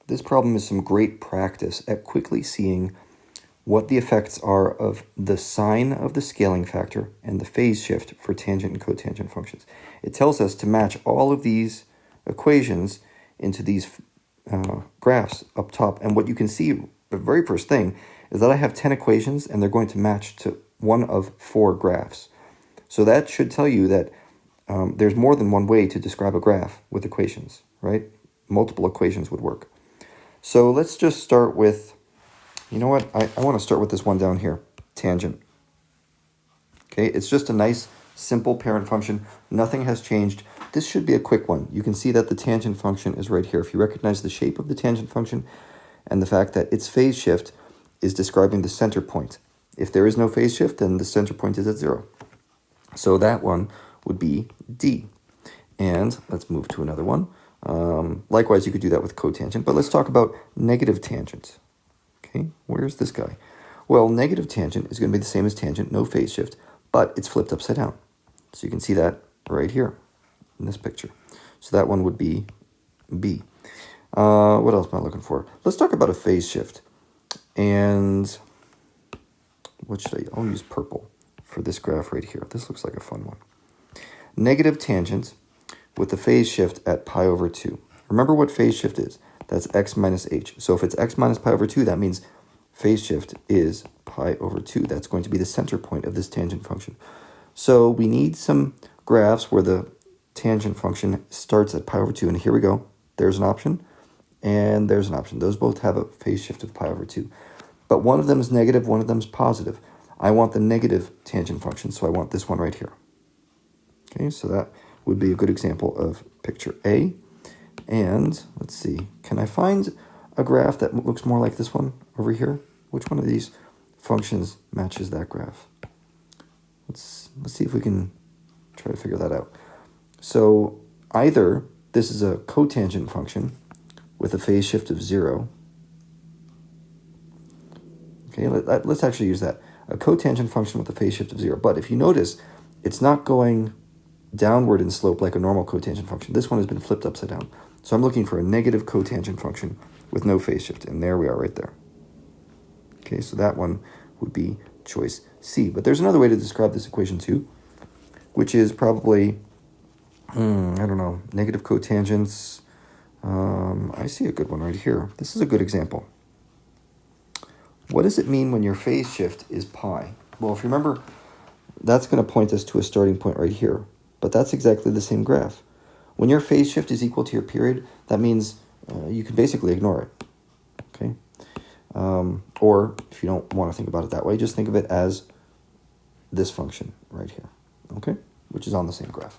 This problem is some great practice at quickly seeing what the effects are of the sign of the scaling factor and the phase shift for tangent and cotangent functions. It tells us to match all of these equations into these graphs up top. And what you can see, the very first thing, is that I have 10 equations and they're going to match to one of 4 graphs. So that should tell you that there's more than one way to describe a graph with equations, right? Multiple equations would work. So let's just start with, you know what? I want to start with this one down here, tangent. Okay, it's just a nice, simple parent function. Nothing has changed. This should be a quick one. You can see that the tangent function is right here. If you recognize the shape of the tangent function and the fact that its phase shift is describing the center point. If there is no phase shift, then the center point is at 0. So that one would be D. And let's move to another one. Likewise, you could do that with cotangent, but let's talk about negative tangent. Okay, where's this guy? Well, negative tangent is going to be the same as tangent, no phase shift, but it's flipped upside down. So you can see that right here in this picture. So that one would be B. What else am I looking for? Let's talk about a phase shift. And what should I? I'll use purple for this graph right here. This looks like a fun one. Negative tangent with the phase shift at pi over 2. Remember what phase shift is. That's x minus h. So if it's x minus pi over 2, that means phase shift is pi over 2. That's going to be the center point of this tangent function. So we need some graphs where the tangent function starts at pi over 2. And here we go. There's an option, and there's an option. Those both have a phase shift of pi over 2. But one of them is negative, one of them is positive. I want the negative tangent function, so I want this one right here. Okay, so that would be a good example of picture A. And let's see, can I find a graph that looks more like this one over here? Which one of these functions matches that graph? Let's see if we can try to figure that out. So either this is a cotangent function with a phase shift of 0. Okay, let's actually use that. A cotangent function with a phase shift of 0. But if you notice, it's not going downward in slope like a normal cotangent function. This one has been flipped upside down. So I'm looking for a negative cotangent function with no phase shift. And there we are right there. Okay, so that one would be choice C. But there's another way to describe this equation too, which is probably, I don't know, negative cotangents. I see a good one right here. This is a good example. What does it mean when your phase shift is pi? Well, if you remember, that's going to point us to a starting point right here. But that's exactly the same graph. When your phase shift is equal to your period, that means you can basically ignore it. Okay? Or if you don't want to think about it that way, just think of it as this function right here. Okay? Which is on the same graph.